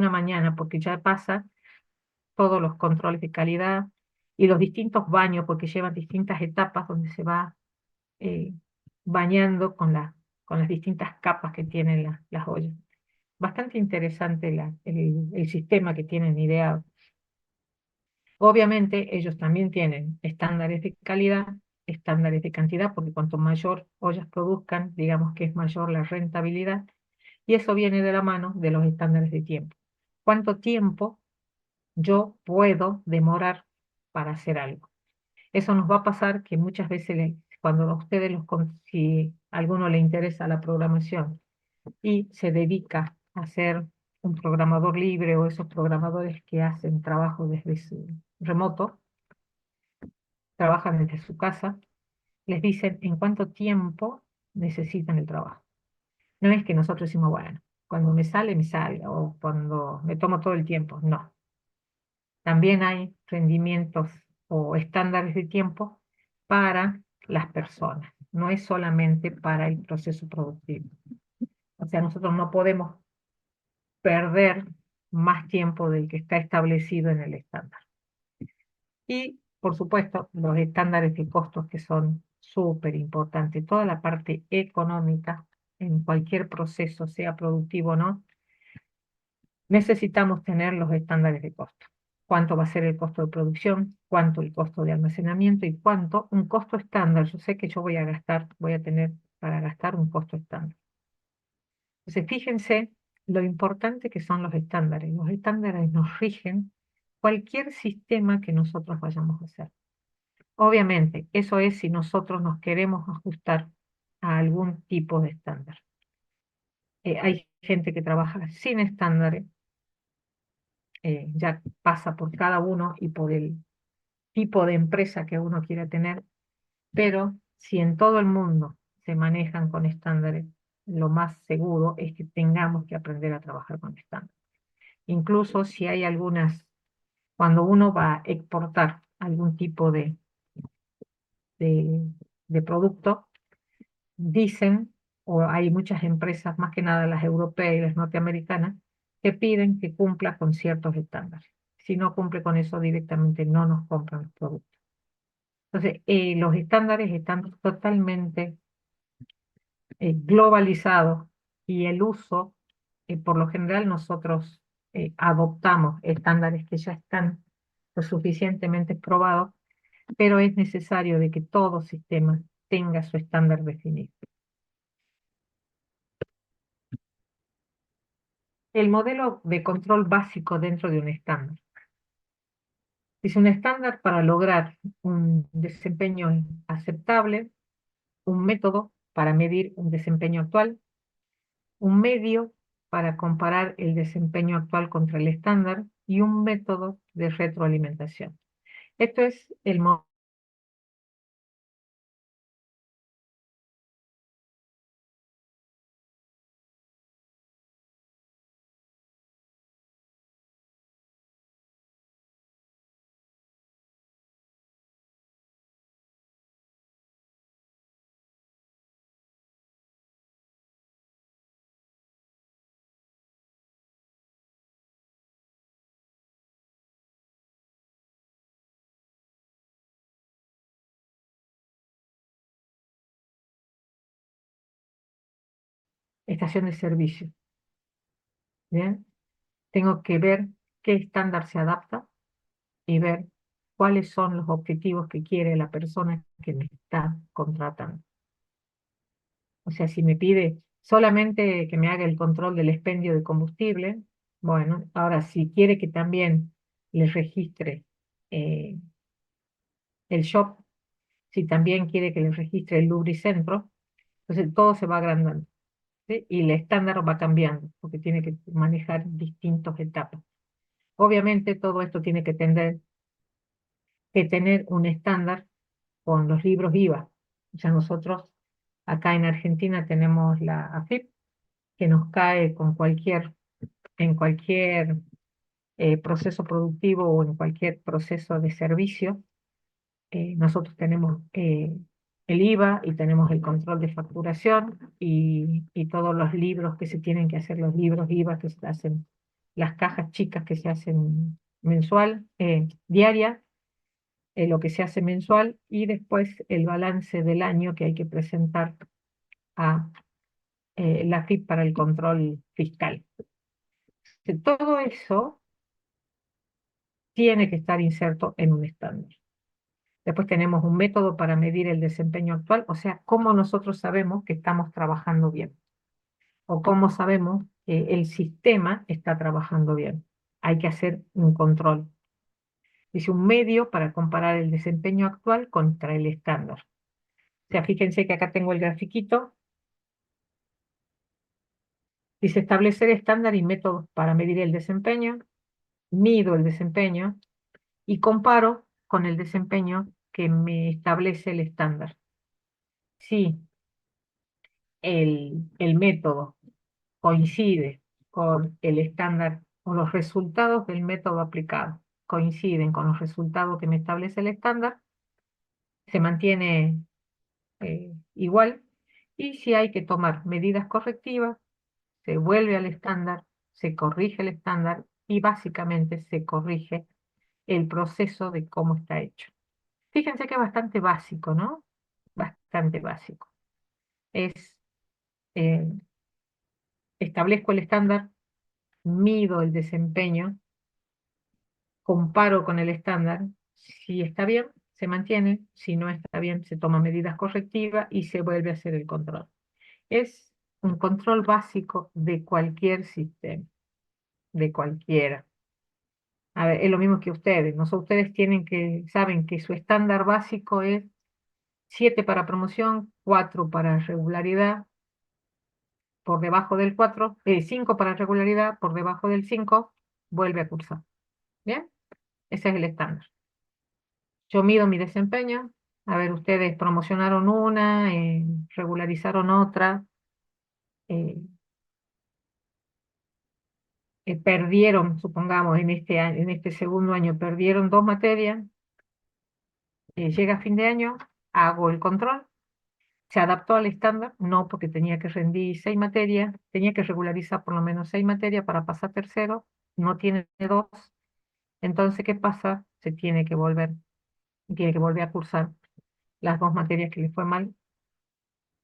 una mañana, porque ya pasa todos los controles de calidad y los distintos baños, porque llevan distintas etapas donde se va eh, bañando con las distintas capas que tienen las ollas. Bastante interesante el sistema que tienen ideado. Obviamente ellos también tienen estándares de calidad, estándares de cantidad, porque cuanto mayor ollas produzcan, digamos que es mayor la rentabilidad, y eso viene de la mano de los estándares de tiempo. ¿Cuánto tiempo yo puedo demorar para hacer algo? Eso nos va a pasar que muchas veces cuando a ustedes si a alguno le interesa la programación y se dedica a ser un programador libre o esos programadores que hacen trabajo desde su remoto, trabajan desde su casa, les dicen en cuánto tiempo necesitan el trabajo. No es que nosotros decimos, bueno, cuando me sale, me salga, o cuando me tomo todo el tiempo. No. También hay rendimientos o estándares de tiempo para las personas. No es solamente para el proceso productivo. O sea, nosotros no podemos perder más tiempo del que está establecido en el estándar. Y, por supuesto, los estándares de costos que son súper importantes. Toda la parte económica en cualquier proceso, sea productivo o no, necesitamos tener los estándares de costo. Cuánto va a ser el costo de producción, cuánto el costo de almacenamiento y cuánto un costo estándar. Yo sé que yo voy a tener para gastar un costo estándar. Entonces, fíjense lo importante que son los estándares. Los estándares nos rigen cualquier sistema que nosotros vayamos a hacer. Obviamente, eso es si nosotros nos queremos ajustar a algún tipo de estándar. Hay gente que trabaja sin estándares, ya pasa por cada uno y por el tipo de empresa que uno quiera tener, pero si en todo el mundo se manejan con estándares, lo más seguro es que tengamos que aprender a trabajar con estándares. Incluso si hay cuando uno va a exportar algún tipo de, de producto, dicen, o hay muchas empresas, más que nada las europeas y las norteamericanas, que piden que cumpla con ciertos estándares. Si no cumple con eso, directamente no nos compran los productos. Entonces, los estándares están totalmente globalizados y el uso, por lo general nosotros adoptamos estándares que ya están lo suficientemente probados, pero es necesario de que todo sistema tenga su estándar definido. El modelo de control básico dentro de un estándar. Es un estándar para lograr un desempeño aceptable, un método para medir un desempeño actual, un medio para comparar el desempeño actual contra el estándar y un método de retroalimentación. Esto es el modelo. Estación de servicio. ¿Bien? Tengo que ver qué estándar se adapta y ver cuáles son los objetivos que quiere la persona que me está contratando. O sea, si me pide solamente que me haga el control del expendio de combustible, bueno, ahora si quiere que también le registre eh, el shop, si también quiere que le registre el lubricentro, entonces todo se va agrandando, ¿sí? Y el estándar va cambiando, porque tiene que manejar distintas etapas. Obviamente todo esto tiene que tener un estándar con los libros IVA. O sea, nosotros acá en Argentina tenemos la AFIP, que nos cae en cualquier proceso productivo o en cualquier proceso de servicio. Nosotros tenemos el IVA y tenemos el control de facturación y todos los libros que se tienen que hacer, los libros IVA que se hacen las cajas chicas que se hacen mensual, diaria, lo que se hace mensual y después el balance del año que hay que presentar a la AFIP para el control fiscal. Todo eso tiene que estar inserto en un estándar. Después tenemos un método para medir el desempeño actual, o sea, cómo nosotros sabemos que estamos trabajando bien o cómo sabemos que el sistema está trabajando bien. Hay que hacer un control. Es un medio para comparar el desempeño actual contra el estándar. O sea, fíjense que acá tengo el grafiquito. Dice establecer estándar y métodos para medir el desempeño. Mido el desempeño y comparo con el desempeño que me establece el estándar. Si el método coincide con el estándar o los resultados del método aplicado coinciden con los resultados que me establece el estándar, se mantiene igual. Y si hay que tomar medidas correctivas, se vuelve al estándar, se corrige el estándar y básicamente se corrige el proceso de cómo está hecho. Fíjense que es bastante básico, ¿no? Bastante básico. Es, eh, establezco el estándar, mido el desempeño, comparo con el estándar, si está bien, se mantiene, si no está bien, se toman medidas correctivas y se vuelve a hacer el control. Es un control básico de cualquier sistema, de cualquiera. A ver, es lo mismo que ustedes, ¿no? Ustedes saben que su estándar básico es 7 para promoción, 4 para regularidad, por debajo del 4, 5 para regularidad, por debajo del 5, vuelve a cursar. ¿Bien? Ese es el estándar. Yo mido mi desempeño. A ver, ustedes promocionaron una, regularizaron otra, eh, perdieron, supongamos, en este segundo año, perdieron 2 materias, llega fin de año, hago el control, se adaptó al estándar, no porque tenía que rendir 6 materias, tenía que regularizar por lo menos 6 materias para pasar tercero, no tiene 2, entonces, ¿qué pasa? Tiene que volver a cursar las 2 materias que le fue mal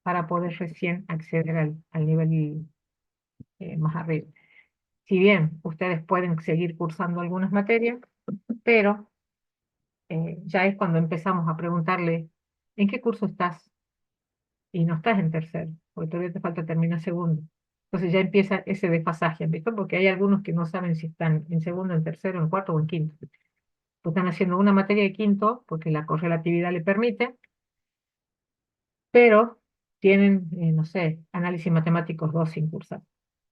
para poder recién acceder al nivel más arriba. Si bien ustedes pueden seguir cursando algunas materias, pero ya es cuando empezamos a preguntarle, ¿en qué curso estás? Y no estás en tercero, porque todavía te falta terminar segundo. Entonces ya empieza ese desfasaje, ¿visto? Porque hay algunos que no saben si están en segundo, en tercero, en cuarto o en quinto. Pues están haciendo una materia de quinto, porque la correlatividad le permite, pero tienen, no sé, análisis matemáticos 2 sin cursar.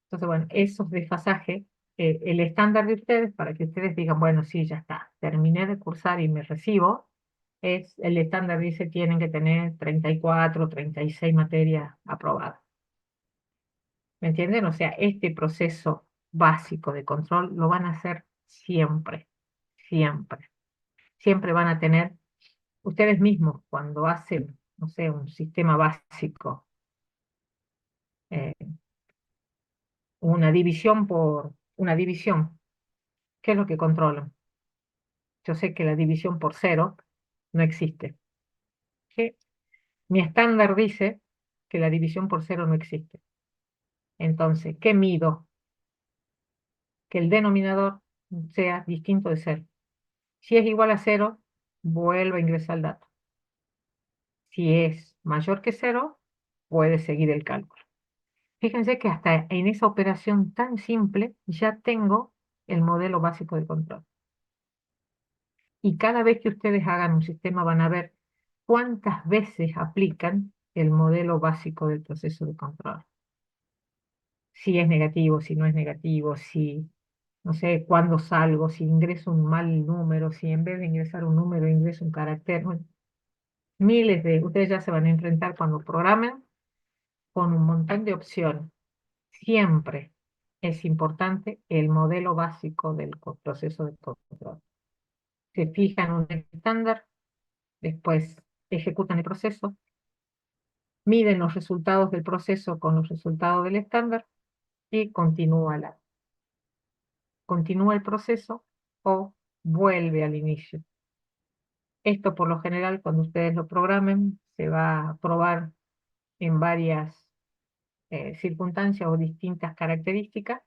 Entonces, bueno, esos desfasajes, el estándar de ustedes, para que ustedes digan, bueno, sí, ya está, terminé de cursar y me recibo, el estándar dice tienen que tener 34, 36 materias aprobadas. ¿Me entienden? O sea, este proceso básico de control lo van a hacer siempre, siempre. Siempre van a tener, ustedes mismos, cuando hacen, no sé, un sistema básico, eh, una división, ¿qué es lo que controlan? Yo sé que la división por cero no existe. ¿Sí? Mi estándar dice que la división por cero no existe. Entonces, ¿qué mido? Que el denominador sea distinto de cero. Si es igual a cero, vuelvo a ingresar el dato. Si es mayor que cero, puede seguir el cálculo. Fíjense que hasta en esa operación tan simple ya tengo el modelo básico de control. Y cada vez que ustedes hagan un sistema van a ver cuántas veces aplican el modelo básico del proceso de control. Si es negativo, si no es negativo, si, no sé, cuándo salgo, si ingreso un mal número, si en vez de ingresar un número ingreso un carácter. Bueno, ustedes ya se van a enfrentar cuando programen con un montón de opciones. Siempre es importante el modelo básico del proceso de control. Se fijan un estándar, después ejecutan el proceso, miden los resultados del proceso con los resultados del estándar y continúa la. continúa el proceso o vuelve al inicio. Esto por lo general cuando ustedes lo programen se va a probar en varias circunstancias o distintas características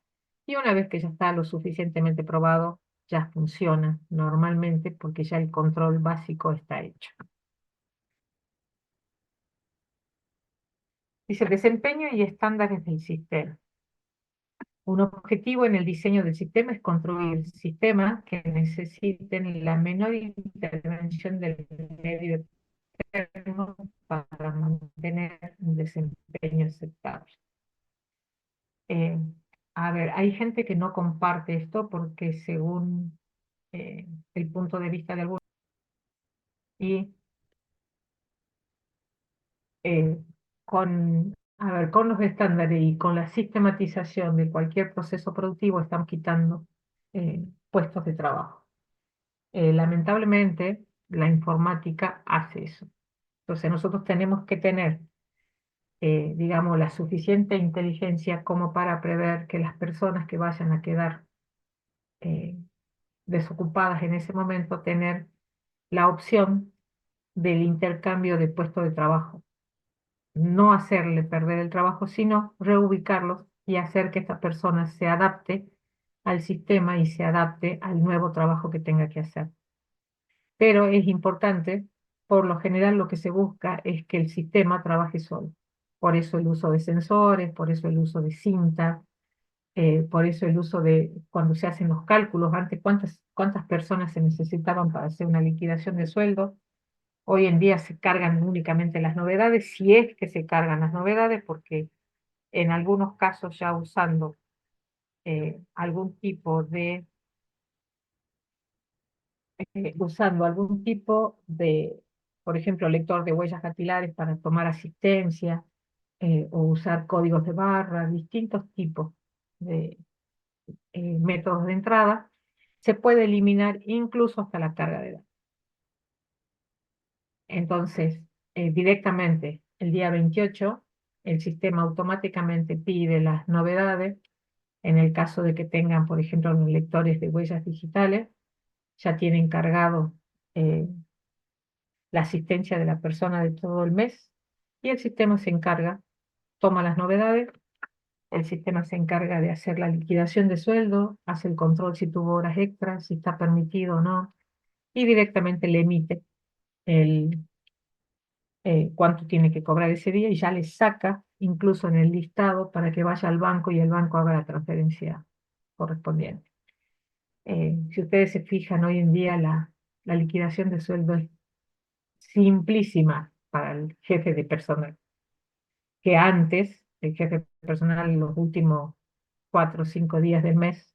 y una vez que ya está lo suficientemente probado ya funciona normalmente porque ya el control básico está hecho. Dice desempeño y estándares del sistema. Un objetivo en el diseño del sistema es construir sistemas que necesiten la menor intervención del medio externo para mantener un desempeño aceptable. Eh, a ver, hay gente que no comparte esto porque según el punto de vista de algunos y eh, a ver, con los estándares y con la sistematización de cualquier proceso productivo están quitando puestos de trabajo. Lamentablemente, la informática hace eso. Entonces, nosotros tenemos que tener, digamos, la suficiente inteligencia como para prever que las personas que vayan a quedar eh, desocupadas en ese momento, tener la opción del intercambio de puestos de trabajo. No hacerle perder el trabajo, sino reubicarlos y hacer que esta persona se adapte al sistema y se adapte al nuevo trabajo que tenga que hacer. Pero es importante, por lo general lo que se busca es que el sistema trabaje solo. Por eso el uso de sensores, por eso el uso de cinta, por eso el uso de, cuando se hacen los cálculos, antes cuántas personas se necesitaban para hacer una liquidación de sueldo. Hoy en día se cargan únicamente las novedades, si es que se cargan las novedades, porque en algunos casos ya usando algún tipo de por ejemplo, lector de huellas dactilares para tomar asistencia, o usar códigos de barra, distintos tipos de métodos de entrada, se puede eliminar incluso hasta la carga de datos. Entonces, directamente el día 28, el sistema automáticamente pide las novedades. En el caso de que tengan, por ejemplo, los lectores de huellas digitales, ya tienen cargado eh, la asistencia de la persona de todo el mes y el sistema se encarga, toma las novedades, el sistema se encarga de hacer la liquidación de sueldo, hace el control si tuvo horas extras, si está permitido o no, y directamente le emite el cuánto tiene que cobrar ese día y ya le saca incluso en el listado para que vaya al banco y el banco haga la transferencia correspondiente. Si ustedes se fijan, hoy en día la liquidación de sueldo es simplísima para el jefe de personal, que antes el jefe de personal los últimos 4 o 5 días del mes,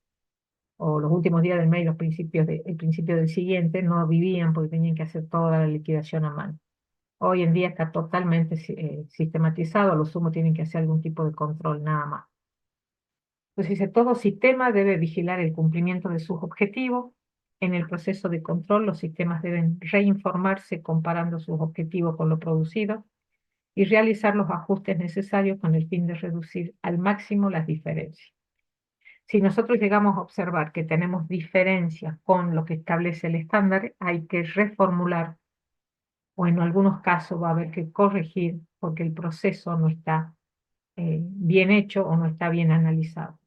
o los últimos días del mes y el principio del siguiente, no vivían porque tenían que hacer toda la liquidación a mano. Hoy en día está totalmente sistematizado, a lo sumo tienen que hacer algún tipo de control, nada más. Entonces dice, todo sistema debe vigilar el cumplimiento de sus objetivos. En el proceso de control, los sistemas deben reinformarse comparando sus objetivos con lo producido y realizar los ajustes necesarios con el fin de reducir al máximo las diferencias. Si nosotros llegamos a observar que tenemos diferencias con lo que establece el estándar, hay que reformular o en algunos casos va a haber que corregir porque el proceso no está bien hecho o no está bien analizado.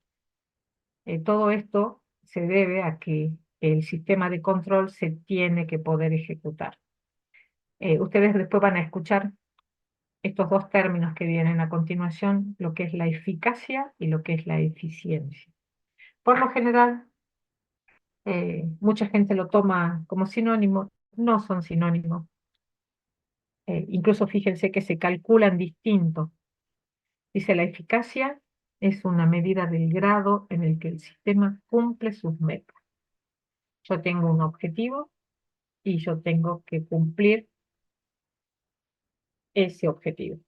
Todo esto se debe a que el sistema de control se tiene que poder ejecutar. Ustedes después van a escuchar estos dos términos que vienen a continuación, lo que es la eficacia y lo que es la eficiencia. Por lo general, mucha gente lo toma como sinónimo, no son sinónimos. Incluso fíjense que se calculan distinto. Dice, la eficacia es una medida del grado en el que el sistema cumple sus metas. Yo tengo un objetivo y yo tengo que cumplir ese objetivo.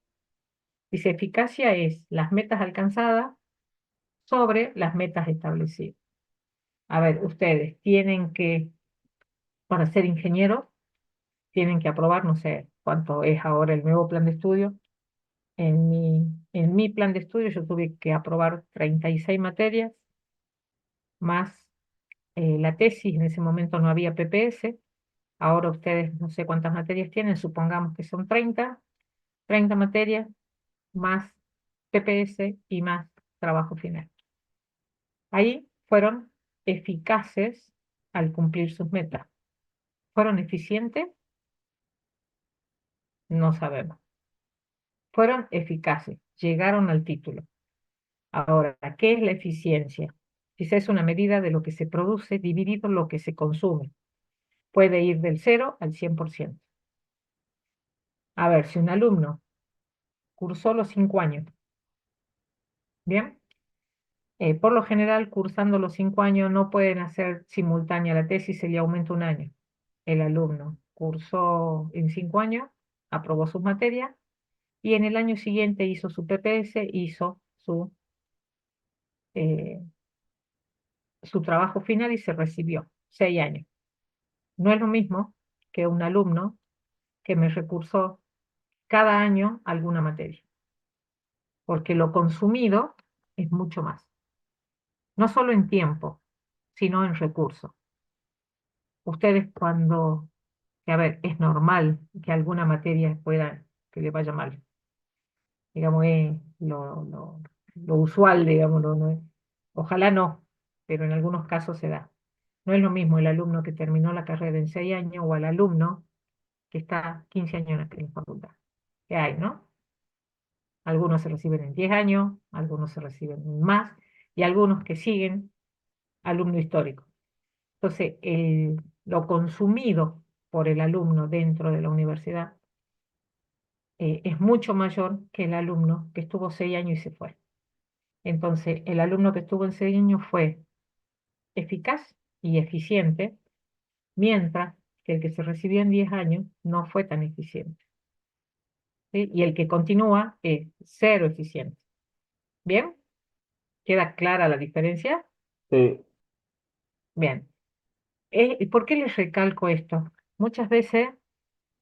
Dice, eficacia es las metas alcanzadas sobre las metas establecidas. A ver, ustedes tienen que, para ser ingenieros, tienen que aprobar, no sé cuánto es ahora el nuevo plan de estudio. En mi plan de estudio yo tuve que aprobar 36 materias, más la tesis, en ese momento no había PPS, ahora ustedes no sé cuántas materias tienen, supongamos que son 30 materias, más PPS y más trabajo final. Ahí fueron eficaces al cumplir sus metas. ¿Fueron eficientes? No sabemos. Fueron eficaces, llegaron al título. Ahora, ¿qué es la eficiencia? Quizá es una medida de lo que se produce dividido lo que se consume. Puede ir del 0 al 100%. A ver, si un alumno cursó los 5 años, ¿bien? Por lo general, cursando los 5 años no pueden hacer simultánea la tesis, se le aumenta un año. El alumno cursó en 5 años, aprobó sus materias y en el año siguiente hizo su PPS, hizo eh, su trabajo final y se recibió. 6 años. No es lo mismo que un alumno que me recursó cada año alguna materia, porque lo consumido es mucho más, no solo en tiempo, sino en recursos. Ustedes cuando, que a ver, es normal que alguna materia pueda, que le vaya mal, digamos, es lo usual, digamos, ojalá no, pero en algunos casos se da. No es lo mismo el alumno que terminó la carrera en 6 años o el alumno que está 15 años en la facultad. Que hay, ¿no? Algunos se reciben en 10 años, algunos se reciben en más, y algunos que siguen alumno histórico. Entonces, lo consumido por el alumno dentro de la universidad es mucho mayor que el alumno que estuvo 6 años y se fue. Entonces, el alumno que estuvo en 6 años fue eficaz y eficiente, mientras que el que se recibió en 10 años no fue tan eficiente. ¿Sí? Y el que continúa es cero eficiente. ¿Bien? ¿Queda clara la diferencia? Sí, Bien. ¿Por qué les recalco esto? Muchas veces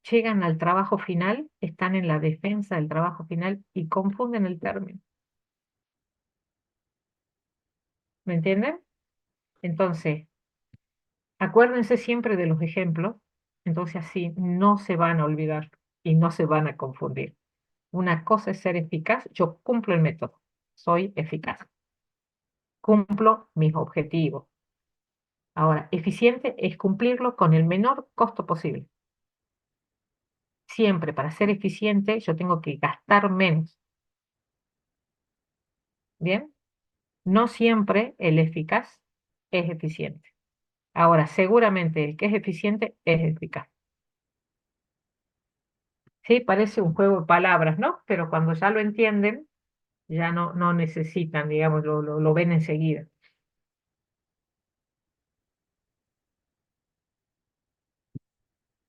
llegan al trabajo final, están en la defensa del trabajo final y confunden el término. ¿Me entienden? Entonces, acuérdense siempre de los ejemplos, entonces así no se van a olvidar y no se van a confundir. Una cosa es ser eficaz, yo cumplo el método, soy eficaz, cumplo mis objetivos. Ahora, eficiente es cumplirlo con el menor costo posible. Siempre para ser eficiente yo tengo que gastar menos. ¿Bien? No siempre el eficaz es eficiente. Ahora, seguramente el que es eficiente es eficaz. Sí, parece un juego de palabras, ¿no? Pero cuando ya lo entienden, ya no necesitan, digamos, lo ven enseguida.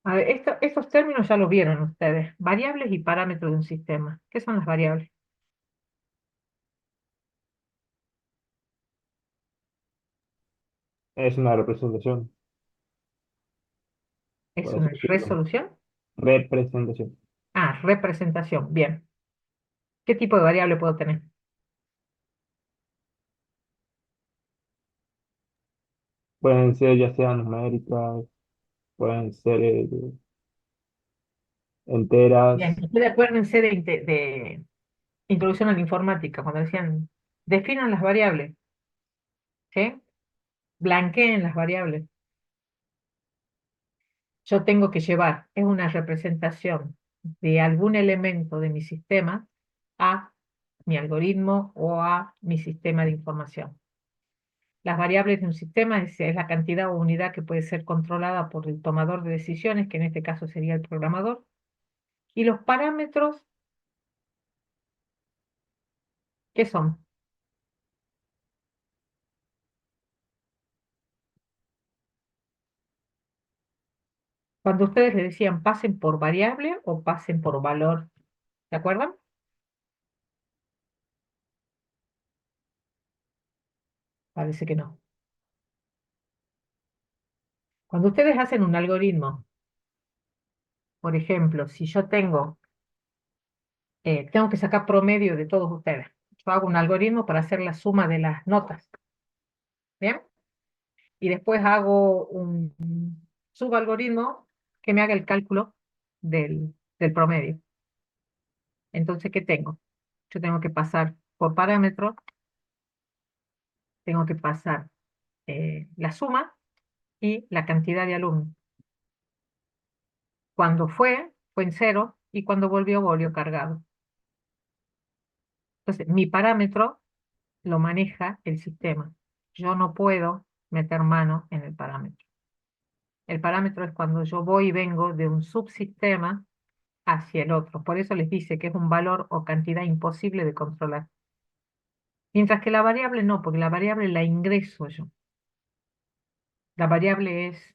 A ver, estos términos ya los vieron ustedes. Variables y parámetros de un sistema. ¿Qué son las variables? es una representación, ¿Es por así una decirlo. resolución? Representación. Ah, representación. Bien. ¿Qué tipo de variable puedo tener? Pueden ser ya sean numéricas, pueden ser Bien, enteras. ustedes acuérdense de introducción a la informática, cuando decían, definan las variables, ¿sí? Blanqueen las variables. Yo tengo que llevar, es una representación de algún elemento de mi sistema a mi algoritmo o a mi sistema de información. Las variables de un sistema es la cantidad o unidad que puede ser controlada por el tomador de decisiones, que en este caso sería el programador. Y los parámetros, ¿qué son? Cuando ustedes le decían pasen por variable o pasen por valor, ¿se acuerdan? Parece que no. Cuando ustedes hacen un algoritmo, por ejemplo, si yo tengo que sacar promedio de todos ustedes. Yo hago un algoritmo para hacer la suma de las notas, ¿bien? y después hago un subalgoritmo que me haga el cálculo del promedio. Entonces, ¿qué tengo? Yo tengo que pasar por parámetro, tengo que pasar la suma y la cantidad de alumnos. Cuando fue en cero, y cuando volvió cargado. Entonces, mi parámetro lo maneja el sistema. Yo no puedo meter mano en el parámetro. El parámetro es cuando yo voy y vengo de un subsistema hacia el otro. Por eso les dice que es un valor o cantidad imposible de controlar. Mientras que la variable no, porque la variable la ingreso yo. La variable es,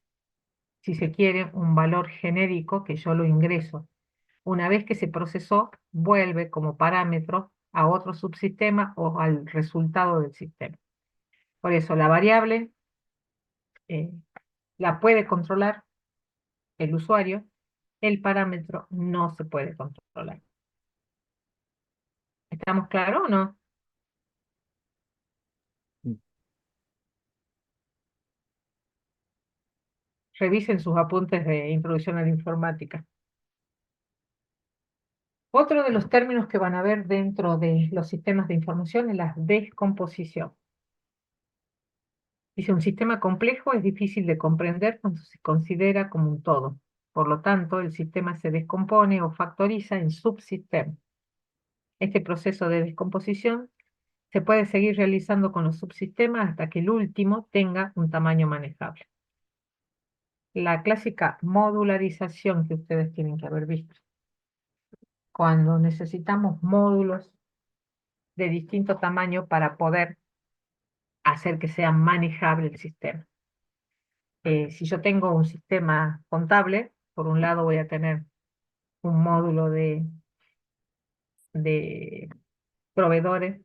si se quiere, un valor genérico que yo lo ingreso. Una vez que se procesó, vuelve como parámetro a otro subsistema o al resultado del sistema. Por eso la variable eh, la puede controlar el usuario, el parámetro no se puede controlar. ¿Estamos claros o no? Revisen sus apuntes de introducción a la informática. Otro de los términos que van a ver dentro de los sistemas de información es la descomposición. Dice, un sistema complejo es difícil de comprender cuando se considera como un todo. Por lo tanto, el sistema se descompone o factoriza en subsistemas. Este proceso de descomposición se puede seguir realizando con los subsistemas hasta que el último tenga un tamaño manejable. La clásica modularización que ustedes tienen que haber visto. Cuando necesitamos módulos de distinto tamaño para poder hacer que sea manejable el sistema. Si yo tengo un sistema contable, por un lado voy a tener un módulo de proveedores,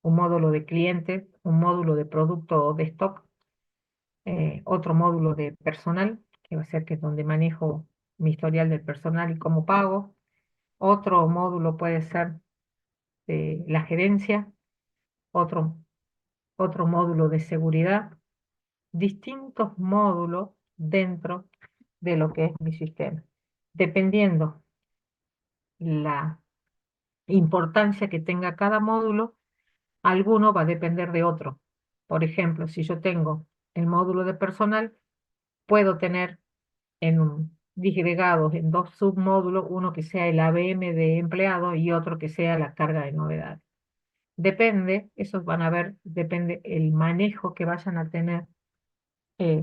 un módulo de clientes, un módulo de producto de stock, otro módulo de personal, que va a ser que es donde manejo mi historial del personal y cómo pago. Otro módulo puede ser de la gerencia, otro, otro módulo de seguridad, distintos módulos dentro de lo que es mi sistema. Dependiendo la importancia que tenga cada módulo, alguno va a depender de otro. Por ejemplo, si yo tengo el módulo de personal, puedo tener disgregados en dos submódulos, uno que sea el ABM de empleado y otro que sea la carga de novedades. Depende, esos van a ver, depende el manejo que vayan a tener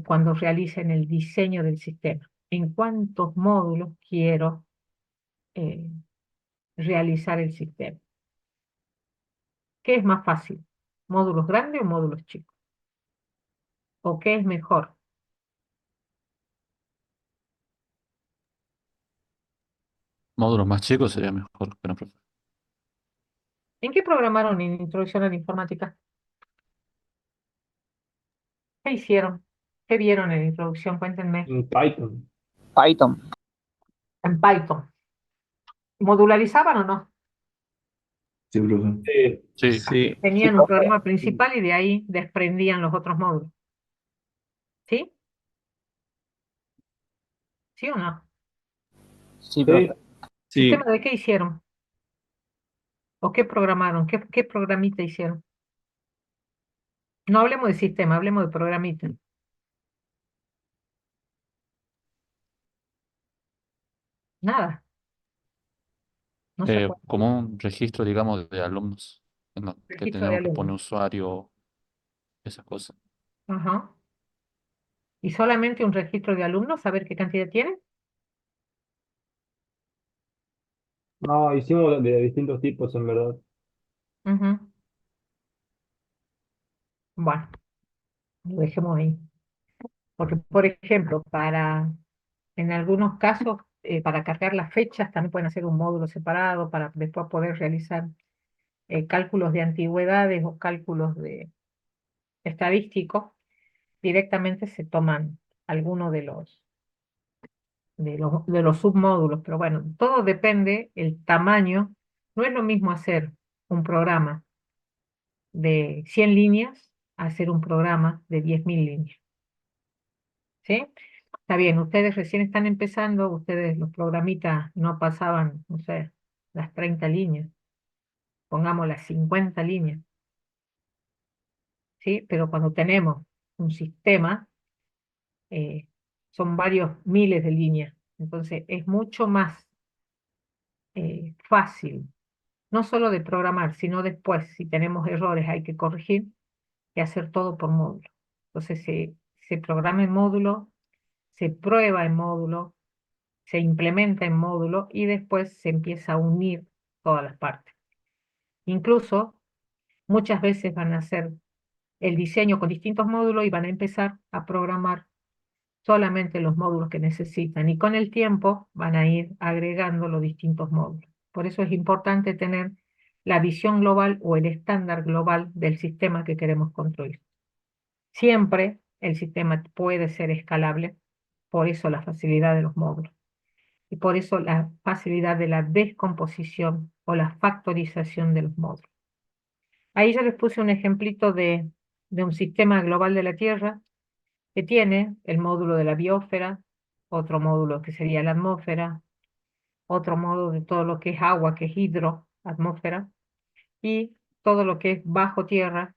cuando realicen el diseño del sistema. En cuántos módulos quiero eh, realizar el sistema. ¿Qué es más fácil? ¿Módulos grandes o módulos chicos? ¿O qué es mejor? Módulos más chicos sería mejor que no, profe. ¿En qué programaron en Introducción a la Informática? ¿Qué hicieron? ¿Qué vieron en Introducción? Cuéntenme. En Python. Python. En Python. ¿Modularizaban o no? Sí, profe. Sí, Sí, Sí, Tenían un profe. programa principal y de ahí desprendían los otros módulos. ¿Sí? ¿Sí o no? Sí, Sí, profe. sí. ¿Sistema de qué hicieron? ¿O qué programaron? ¿Qué programita hicieron? No hablemos de sistema, hablemos de programita. Nada, no se acuerda. como un registro, digamos, de alumnos que Registro de tengamos que alumnos. poner usuario, esas cosas. Ajá. ¿Y solamente un registro de alumnos? ¿Saber qué cantidad tiene? no, hicimos de distintos tipos, en verdad. Ujú. Bueno, lo dejemos ahí. Porque, por ejemplo, en algunos casos, para cargar las fechas, también pueden hacer un módulo separado para después poder realizar cálculos de antigüedades o cálculos de estadísticos. Directamente se toman algunos de los submódulos, pero bueno, todo depende el tamaño. No es lo mismo hacer un programa de 100 líneas a hacer un programa de 10.000 líneas. ¿sí? Está bien, ustedes recién están empezando, ustedes los programitas no pasaban, no sé, las 30 líneas, pongamos las 50 líneas, ¿sí? Pero cuando tenemos un sistema, eh, son varios miles de líneas, entonces es mucho más fácil, no solo de programar, sino después, si tenemos errores hay que corregir, y hacer todo por módulo. Entonces se programa en módulo, se prueba en módulo, se implementa en módulo y después se empieza a unir todas las partes. Incluso muchas veces van a hacer el diseño con distintos módulos y van a empezar a programar solamente los módulos que necesitan y con el tiempo van a ir agregando los distintos módulos. Por eso es importante tener la visión global o el estándar global del sistema que queremos construir. Siempre el sistema puede ser escalable, por eso la facilidad de los módulos y por eso la facilidad de la descomposición o la factorización de los módulos. Ahí yo les puse un ejemplito de un sistema global de la Tierra que tiene el módulo de la biosfera, otro módulo que sería la atmósfera, otro módulo de todo lo que es agua, que es hidroatmósfera, y todo lo que es bajo tierra,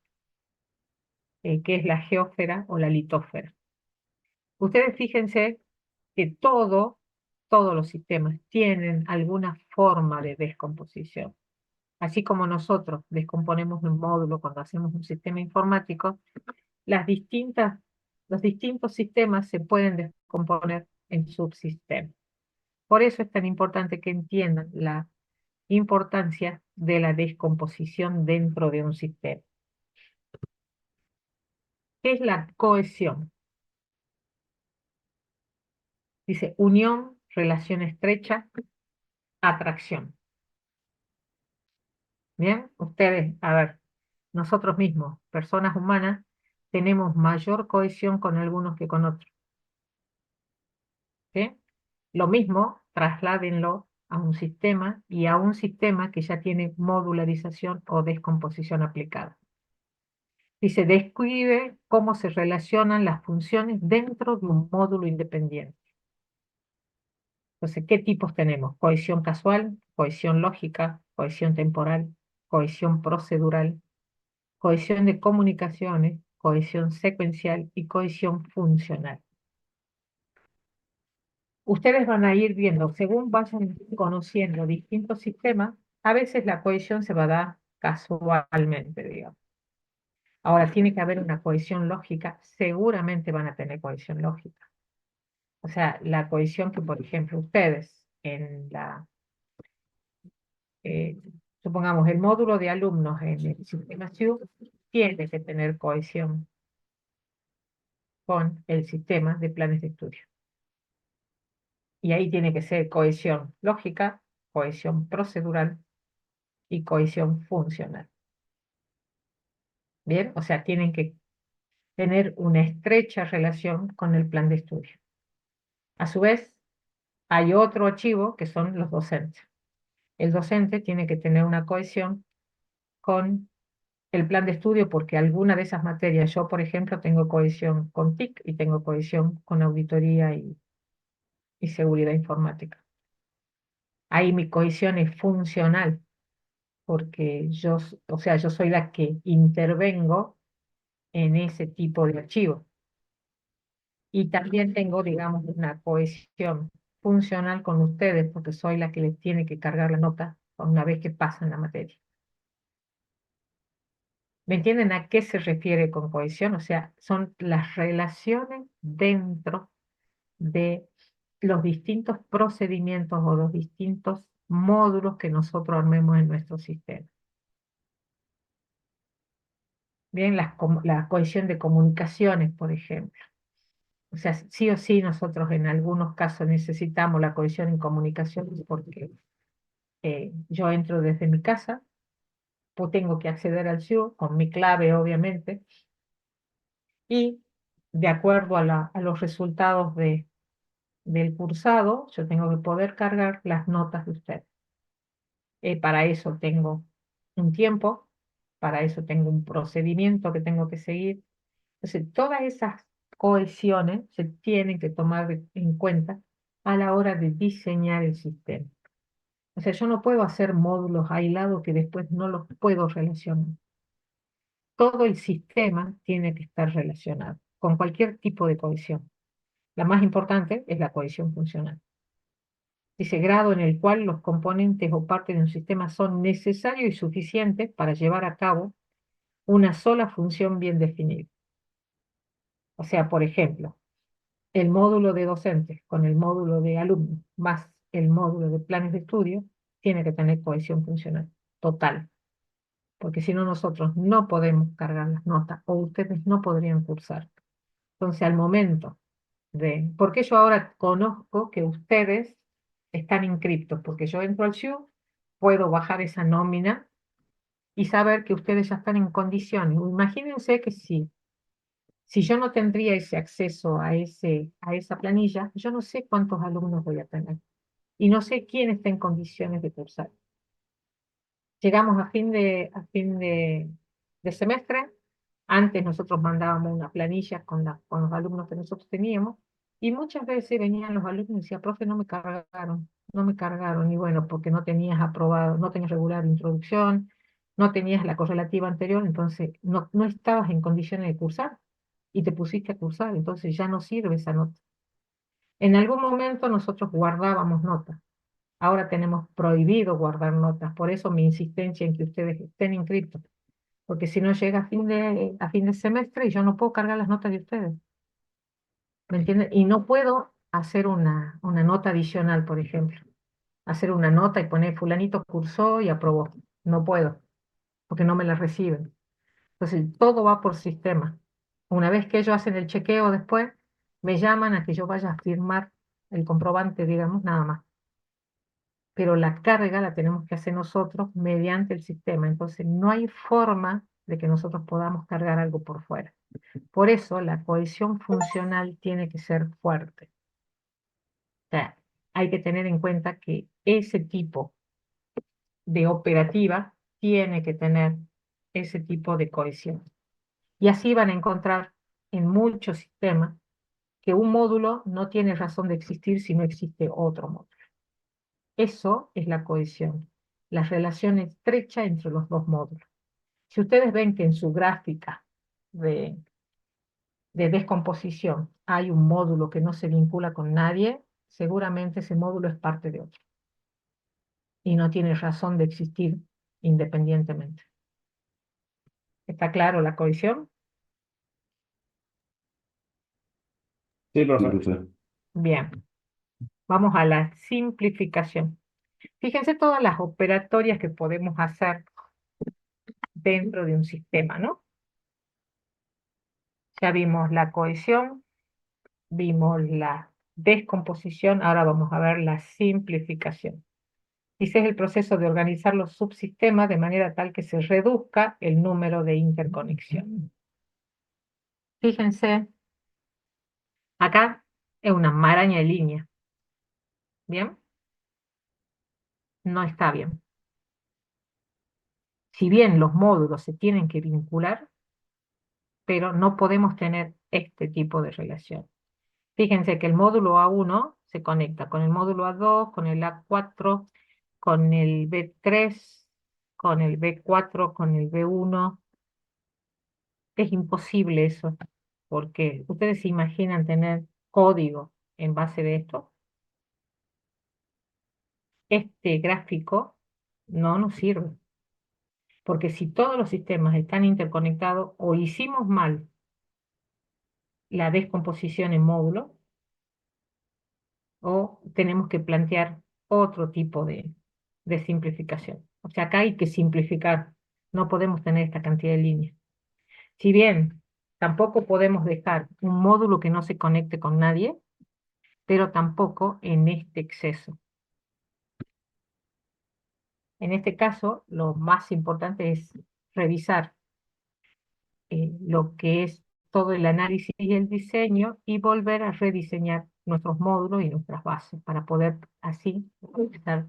que es la geósfera o la litósfera. Ustedes fíjense que todos los sistemas tienen alguna forma de descomposición. Así como nosotros descomponemos un módulo cuando hacemos un sistema informático, los distintos sistemas se pueden descomponer en subsistemas. Por eso es tan importante que entiendan la importancia de la descomposición dentro de un sistema. ¿Qué es la cohesión? Dice unión, relación estrecha, atracción. Bien, ustedes, a ver, nosotros mismos, personas humanas, tenemos mayor cohesión con algunos que con otros. ¿Sí? Lo mismo, trasládenlo a un sistema y a un sistema que ya tiene modularización o descomposición aplicada. Y se describe cómo se relacionan las funciones dentro de un módulo independiente. Entonces, ¿qué tipos tenemos? Cohesión casual, cohesión lógica, cohesión temporal, cohesión procedural, cohesión de comunicaciones, cohesión secuencial y cohesión funcional. Ustedes van a ir viendo, según vayan conociendo distintos sistemas, a veces la cohesión se va a dar casualmente, digamos. Ahora, tiene que haber una cohesión lógica, seguramente van a tener cohesión lógica. O sea, la cohesión que, por ejemplo, ustedes en eh, supongamos, el módulo de alumnos en el sistema SIU tiene que tener cohesión con el sistema de planes de estudio. Y ahí tiene que ser cohesión lógica, cohesión procedural y cohesión funcional. Bien, o sea, tienen que tener una estrecha relación con el plan de estudio. A su vez, hay otro archivo que son los docentes. El docente tiene que tener una cohesión con el plan de estudio porque alguna de esas materias, yo por ejemplo tengo cohesión con TIC y tengo cohesión con auditoría y seguridad informática. Ahí mi cohesión es funcional porque o sea, yo soy la que intervengo en ese tipo de archivo. Y también tengo, digamos, una cohesión funcional con ustedes porque soy la que les tiene que cargar la nota una vez que pasan la materia. ¿Me entienden a qué se refiere con cohesión? O sea, son las relaciones dentro de los distintos procedimientos o los distintos módulos que nosotros armemos en nuestro sistema. Bien, la cohesión de comunicaciones, por ejemplo. O sea, sí o sí nosotros en algunos casos necesitamos la cohesión en comunicaciones porque yo entro desde mi casa, pues tengo que acceder al SIU con mi clave, obviamente, y de acuerdo a los resultados del cursado, yo tengo que poder cargar las notas de ustedes. Para eso tengo un tiempo, para eso tengo un procedimiento que tengo que seguir. Entonces, todas esas cohesiones se tienen que tomar en cuenta a la hora de diseñar el sistema. O sea, yo no puedo hacer módulos aislados que después no los puedo relacionar. Todo el sistema tiene que estar relacionado con cualquier tipo de cohesión. La más importante es la cohesión funcional. Ese grado en el cual los componentes o partes de un sistema son necesarios y suficientes para llevar a cabo una sola función bien definida. O sea, por ejemplo, el módulo de docentes con el módulo de alumnos más el módulo de planes de estudio tiene que tener cohesión funcional total, porque si no nosotros no podemos cargar las notas o ustedes no podrían cursar. Entonces, al momento porque yo ahora conozco que ustedes están inscriptos, porque yo entro al SHU, puedo bajar esa nómina y saber que ustedes ya están en condiciones. Imagínense que si yo no tendría ese acceso a esa planilla, yo no sé cuántos alumnos voy a tener y no sé quién está en condiciones de cursar. Llegamos a fin de semestre. Antes nosotros mandábamos una planilla con los alumnos que nosotros teníamos y muchas veces venían los alumnos y decían, profe, no me cargaron. Y bueno, porque no tenías aprobado, no tenías regular introducción, no tenías la correlativa anterior, entonces no estabas en condiciones de cursar y te pusiste a cursar, entonces ya no sirve esa nota. En algún momento nosotros guardábamos notas. Ahora tenemos prohibido guardar notas, por eso mi insistencia en que ustedes estén inscritos, porque si no llega a fin de semestre y yo no puedo cargar las notas de ustedes, ¿me entienden? Y no puedo hacer una nota adicional, por ejemplo, hacer una nota y poner fulanito cursó y aprobó. No puedo, porque no me la reciben. Entonces, todo va por sistema. Una vez que ellos hacen el chequeo después, me llaman a que yo vaya a firmar el comprobante, digamos, nada más. Pero la carga la tenemos que hacer nosotros mediante el sistema. Entonces, no hay forma de que nosotros podamos cargar algo por fuera. Por eso, la cohesión funcional tiene que ser fuerte. O sea, hay que tener en cuenta que ese tipo de operativa tiene que tener ese tipo de cohesión. Y así van a encontrar en muchos sistemas que un módulo no tiene razón de existir si no existe otro módulo. Eso es la cohesión, la relación estrecha entre los dos módulos. Si ustedes ven que en su gráfica de, de descomposición hay un módulo que no se vincula con nadie, seguramente ese módulo es parte de otro y no tiene razón de existir independientemente. ¿Está claro la cohesión? Sí, Sí, profe. profe. Bien, vamos a la simplificación. Fíjense todas las operatorias que podemos hacer dentro de un sistema, ¿no? Ya vimos la cohesión, vimos la descomposición, ahora vamos a ver la simplificación. Ese es el proceso de organizar los subsistemas de manera tal que se reduzca el número de interconexiones. Fíjense, acá es una maraña de líneas. ¿Bien? No está bien. Si bien los módulos se tienen que vincular, pero no podemos tener este tipo de relación. Fíjense que el módulo A1 se conecta con el módulo A2, con el A4, con el B3, con el B4, con el B1. Es imposible eso, porque ustedes se imaginan tener código en base de esto. Este gráfico no nos sirve, porque si todos los sistemas están interconectados o hicimos mal la descomposición en módulos, o tenemos que plantear otro tipo de simplificación. O sea, acá hay que simplificar, no podemos tener esta cantidad de líneas. Si bien tampoco podemos dejar un módulo que no se conecte con nadie, pero tampoco en este exceso. En este caso, lo más importante es revisar lo que es todo el análisis y el diseño y volver a rediseñar nuestros módulos y nuestras bases para poder así utilizar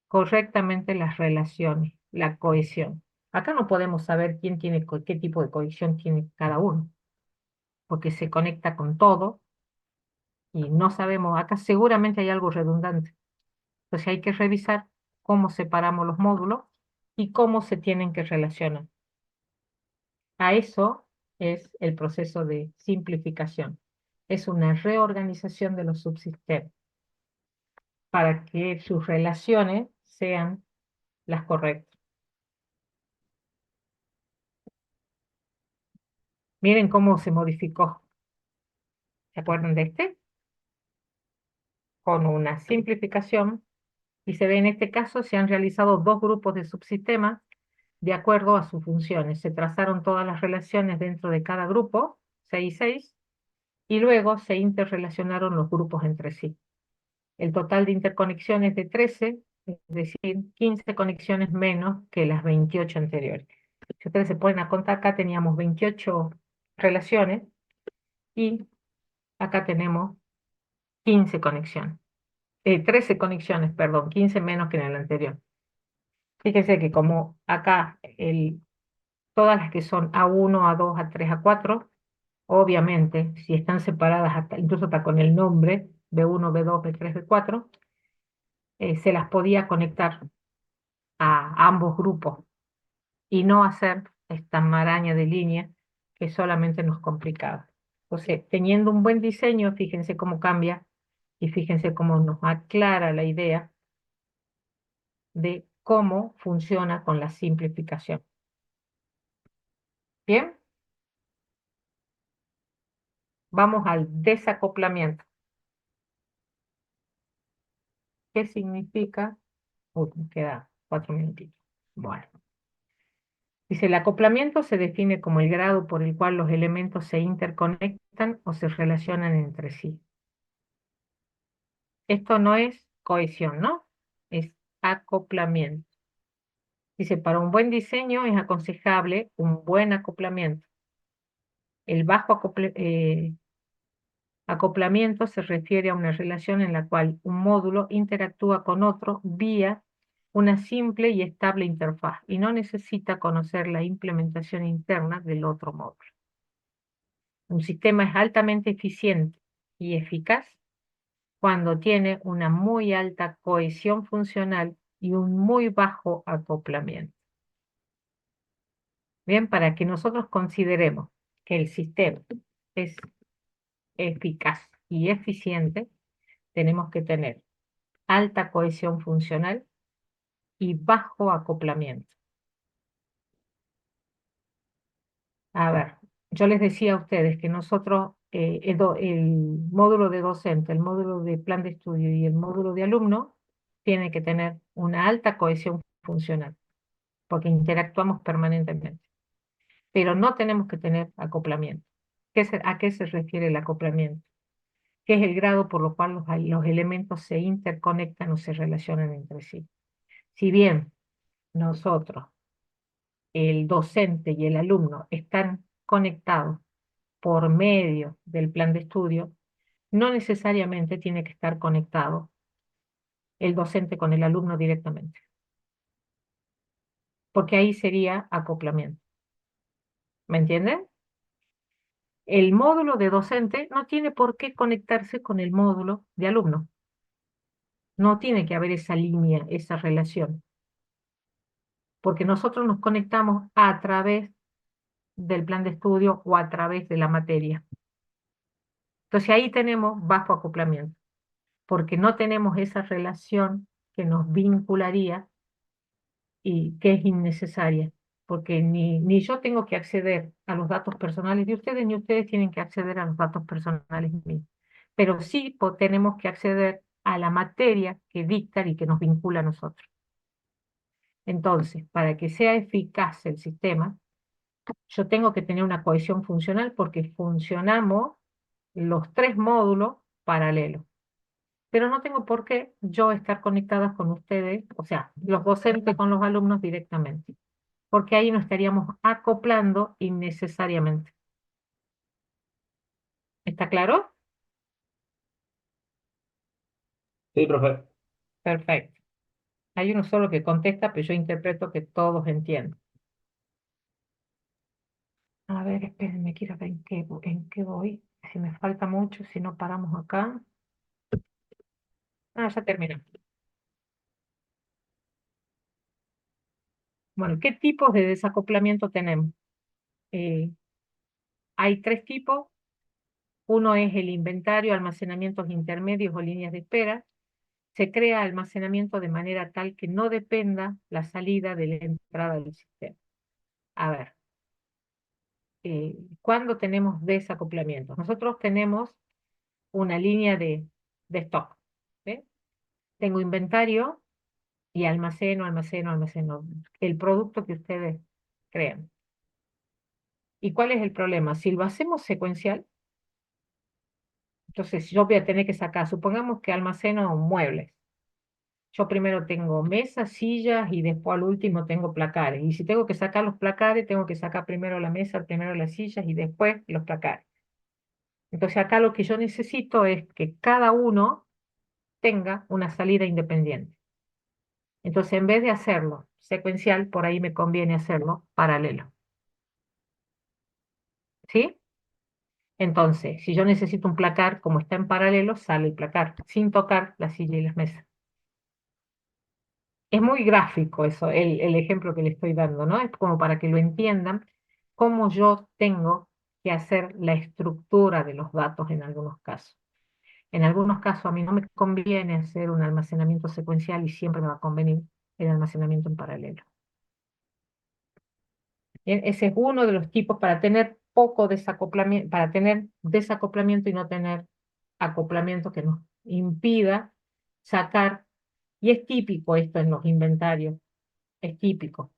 correctamente las relaciones, la cohesión. Acá no podemos saber quién tiene qué tipo de cohesión tiene cada uno. porque se conecta con todo y no sabemos, acá seguramente hay algo redundante. Entonces hay que revisar cómo separamos los módulos y cómo se tienen que relacionar. A eso es el proceso de simplificación. Es una reorganización de los subsistemas para que sus relaciones sean las correctas. Miren cómo se modificó. ¿Se acuerdan de este? Con una simplificación. Y se ve en este caso, se han realizado dos grupos de subsistemas de acuerdo a sus funciones. Se trazaron todas las relaciones dentro de cada grupo, 6 y 6, y luego se interrelacionaron los grupos entre sí. El total de interconexiones de 13, es decir, 15 conexiones menos que las 28 anteriores. Si ustedes se ponen a contar, acá teníamos 28 relaciones y acá tenemos 15 conexiones. 13 conexiones, perdón, 15 menos que en el anterior. Fíjense que como acá todas las que son A1, A2, A3, A4, obviamente, si están separadas, incluso hasta con el nombre, B1, B2, B3, B4, se las podía conectar a ambos grupos y no hacer esta maraña de líneas que solamente nos complicaba. Entonces, teniendo un buen diseño, fíjense cómo cambia y fíjense cómo nos aclara la idea de cómo funciona con la simplificación. ¿Bien? Vamos al desacoplamiento. ¿Qué significa? Uy, me queda 4 minutitos. Bueno. Dice, el acoplamiento se define como el grado por el cual los elementos se interconectan o se relacionan entre sí. Esto no es cohesión, ¿no? Es acoplamiento. Dice, para un buen diseño es aconsejable un buen acoplamiento. El bajo acoplamiento se refiere a una relación en la cual un módulo interactúa con otro vía una simple y estable interfaz y no necesita conocer la implementación interna del otro módulo. Un sistema es altamente eficiente y eficaz cuando tiene una muy alta cohesión funcional y un muy bajo acoplamiento. Bien, para que nosotros consideremos que el sistema es eficaz y eficiente, tenemos que tener alta cohesión funcional y bajo acoplamiento. A ver, yo les decía a ustedes que nosotros, el módulo de docente, el módulo de plan de estudio y el módulo de alumno, tienen que tener una alta cohesión funcional, porque interactuamos permanentemente. Pero no tenemos que tener acoplamiento. ¿A qué se refiere el acoplamiento? Que es el grado por lo cual los elementos se interconectan o se relacionan entre sí. Si bien nosotros, el docente y el alumno, están conectados por medio del plan de estudio, no necesariamente tiene que estar conectado el docente con el alumno directamente, porque ahí sería acoplamiento. ¿Me entienden? El módulo de docente no tiene por qué conectarse con el módulo de alumno. No tiene que haber esa línea, esa relación, porque nosotros nos conectamos a través del plan de estudio o a través de la materia. Entonces ahí tenemos bajo acoplamiento, porque no tenemos esa relación que nos vincularía y que es innecesaria, porque ni yo tengo que acceder a los datos personales de ustedes, ni ustedes tienen que acceder a los datos personales míos. Pero sí tenemos que acceder a la materia que dicta y que nos vincula a nosotros. Entonces, para que sea eficaz el sistema, yo tengo que tener una cohesión funcional porque funcionamos los tres módulos paralelos. Pero no tengo por qué yo estar conectada con ustedes, o sea, los docentes con los alumnos directamente, porque ahí nos estaríamos acoplando innecesariamente. ¿Está claro? Sí, profe. Perfecto. Hay uno solo que contesta, pero yo interpreto que todos entienden. A ver, espérenme, quiero ver en qué voy. Si me falta mucho, si no paramos acá. Ah, ya terminamos. Bueno, ¿qué tipos de desacoplamiento tenemos? Eh, hay tres tipos. Uno es el inventario, almacenamientos intermedios o líneas de espera. Se crea almacenamiento de manera tal que no dependa la salida de la entrada del sistema. A ver, ¿cuándo tenemos desacoplamientos? Nosotros tenemos una línea de stock. ¿Sí? Tengo inventario y almaceno el producto que ustedes crean. ¿Y cuál es el problema? Si lo hacemos secuencial, entonces yo voy a tener que sacar, supongamos que almaceno muebles. Yo primero tengo mesas, sillas y después al último tengo placares. Y si tengo que sacar los placares, tengo que sacar primero la mesa, primero las sillas y después los placares. Entonces acá lo que yo necesito es que cada uno tenga una salida independiente. Entonces en vez de hacerlo secuencial, por ahí me conviene hacerlo paralelo. ¿Sí? Entonces, si yo necesito un placar, como está en paralelo, sale el placar, sin tocar la silla y las mesas. Es muy gráfico eso, el ejemplo que le estoy dando, ¿no? Es como para que lo entiendan, cómo yo tengo que hacer la estructura de los datos en algunos casos. En algunos casos a mí no me conviene hacer un almacenamiento secuencial y siempre me va a convenir el almacenamiento en paralelo. Bien, ese es uno de los tipos para tener poco desacoplamiento, para tener desacoplamiento y no tener acoplamiento que nos impida sacar, y es típico esto en los inventarios, es típico,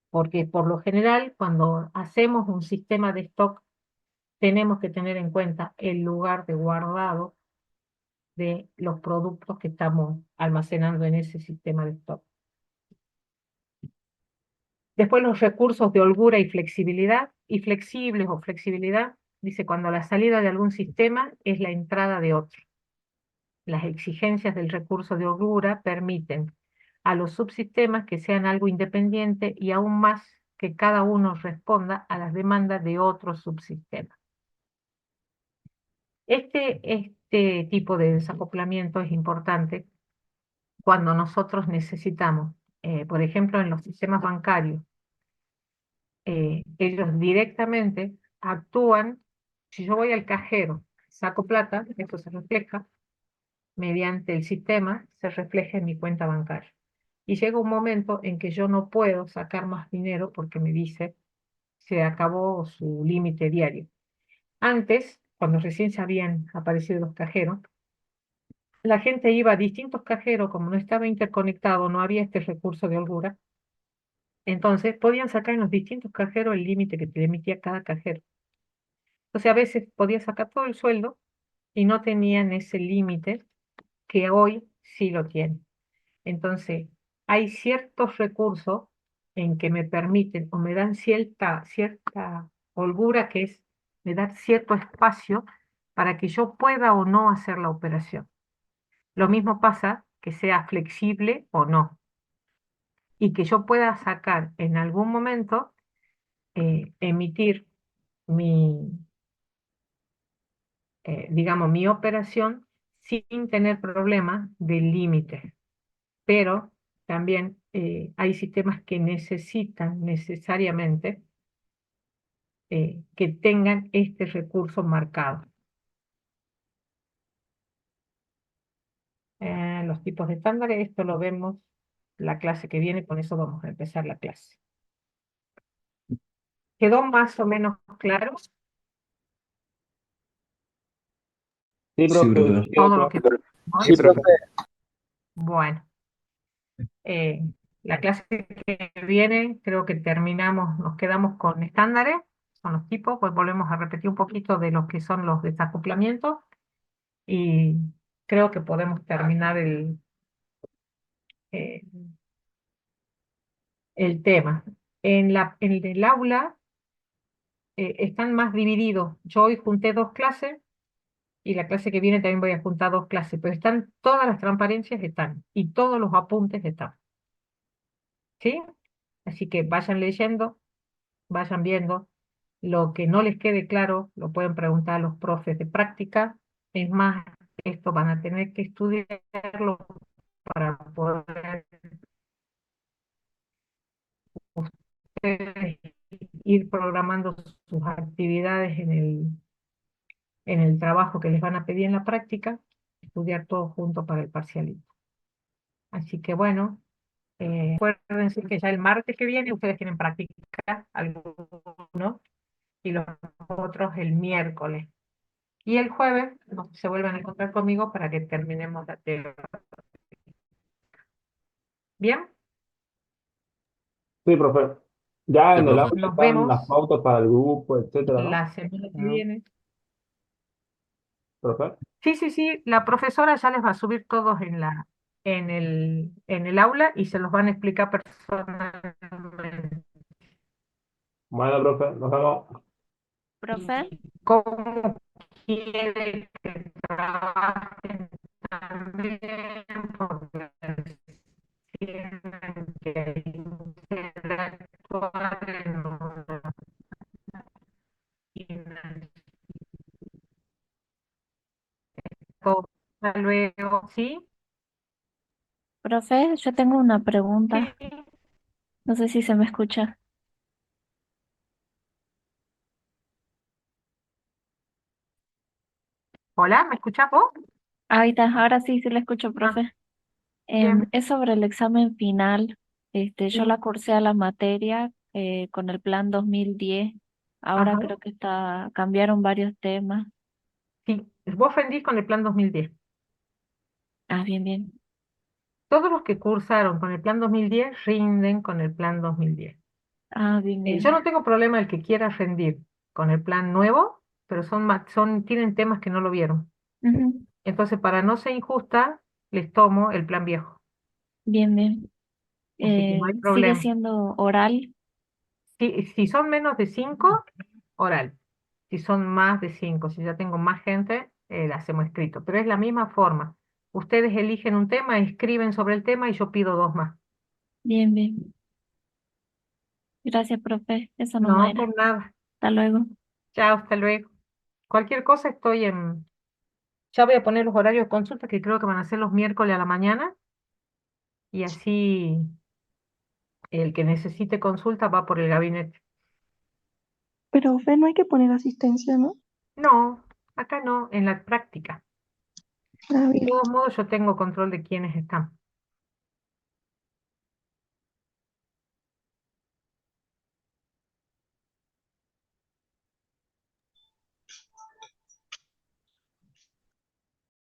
porque por lo general cuando hacemos un sistema de stock tenemos que tener en cuenta el lugar de guardado de los productos que estamos almacenando en ese sistema de stock. Después los recursos de holgura y flexibilidad, y flexibles o flexibilidad, dice cuando la salida de algún sistema es la entrada de otro. Las exigencias del recurso de holgura permiten a los subsistemas que sean algo independiente y aún más que cada uno responda a las demandas de otro subsistema. Este tipo de desacoplamiento es importante cuando nosotros necesitamos, por ejemplo, en los sistemas bancarios, ellos directamente actúan, si yo voy al cajero, saco plata, esto se refleja, mediante el sistema, se refleja en mi cuenta bancaria. Y llega un momento en que yo no puedo sacar más dinero porque me dice, se acabó su límite diario. Antes, cuando recién se habían aparecido los cajeros, la gente iba a distintos cajeros, como no estaba interconectado, no había este recurso de holgura, entonces podían sacar en los distintos cajeros el límite que te emitía cada cajero. Entonces a veces podía sacar todo el sueldo y no tenían ese límite que hoy sí lo tienen. Entonces, hay ciertos recursos en que me permiten o me dan cierta holgura, que es, me dan cierto espacio para que yo pueda o no hacer la operación. Lo mismo pasa que sea flexible o no, y que yo pueda sacar en algún momento, emitir mi, digamos, mi operación sin tener problemas del límite. Pero también hay sistemas que necesitan necesariamente que tengan este recurso marcado. Los tipos de estándares, esto lo vemos la clase que viene, con eso vamos a empezar la clase. ¿Quedó más o menos claro Sí, Sí, profe, profe. quedó todo lo claro. que... Sí, Sí, profe. profe. Bueno, la clase que viene creo que terminamos, nos quedamos con estándares, son los tipos, pues volvemos a repetir un poquito de lo que son los desacoplamientos y creo que podemos terminar eh, el tema. En el aula están más divididos. Yo hoy junté dos clases y la clase que viene también voy a juntar dos clases, pero están todas las transparencias están y todos los apuntes están. ¿Sí? Así que vayan leyendo, vayan viendo. Lo que no les quede claro, lo pueden preguntar a los profes de práctica. Es más, esto van a tener que estudiarlo para poder ustedes ir programando sus actividades en el trabajo que les van a pedir en la práctica, estudiar todo junto para el parcialito. Así que bueno, acuérdense que ya el martes que viene ustedes tienen práctica, algunos, y los otros el miércoles. Y el jueves se vuelven a encontrar conmigo para que terminemos la teoría. ¿Bien? Sí, profe. Ya Sí, en el profe. aula Nos están las vemos pautas para el grupo, etcétera, ¿no? la semana que Mm, viene. profe. Sí, sí, sí, la profesora ya les va a subir todos en el aula y se los van a explicar personalmente. Bueno, profe, nos vemos. Profe, Y cómo quiere que trabajen también, porque tienen que interactuar en una hasta luego, ¿sí? profe, yo tengo una Sí. pregunta. No sé si se me escucha. Hola, ¿me escuchás vos? Ahí está, ahora sí, sí le escucho, Ah, profe. bien, Es sobre el examen final. Yo sí, la cursé a la materia con el plan 2010. Ahora ajá, creo que cambiaron varios temas. sí. Vos rendís con el plan 2010. Ah, bien, bien. Todos los que cursaron con el plan 2010 rinden con el plan 2010. Ah, bien, Yo bien. no tengo problema el que quiera rendir con el plan nuevo, pero tienen temas que no lo vieron. Ujú, Entonces, para no ser injusta, les tomo el plan viejo. bien, bien. Así que no hay ¿Sigue problema. siendo oral? Si son menos de 5, oral. Si son más de 5, si ya tengo más gente, la hacemos escrito. Pero es la misma forma. Ustedes eligen un tema, escriben sobre el tema y yo pido dos más. Bien, bien. Gracias, profe. Eso nomás No, era. por nada. Hasta luego. Chao, hasta luego. Cualquier cosa ya voy a poner los horarios de consulta que creo que van a ser los miércoles a la mañana y así el que necesite consulta va por el gabinete. Pero, Fe, no hay que poner asistencia, ¿no? No, acá no, en la práctica. Ah, De bien. todos modos, yo tengo control de quiénes están.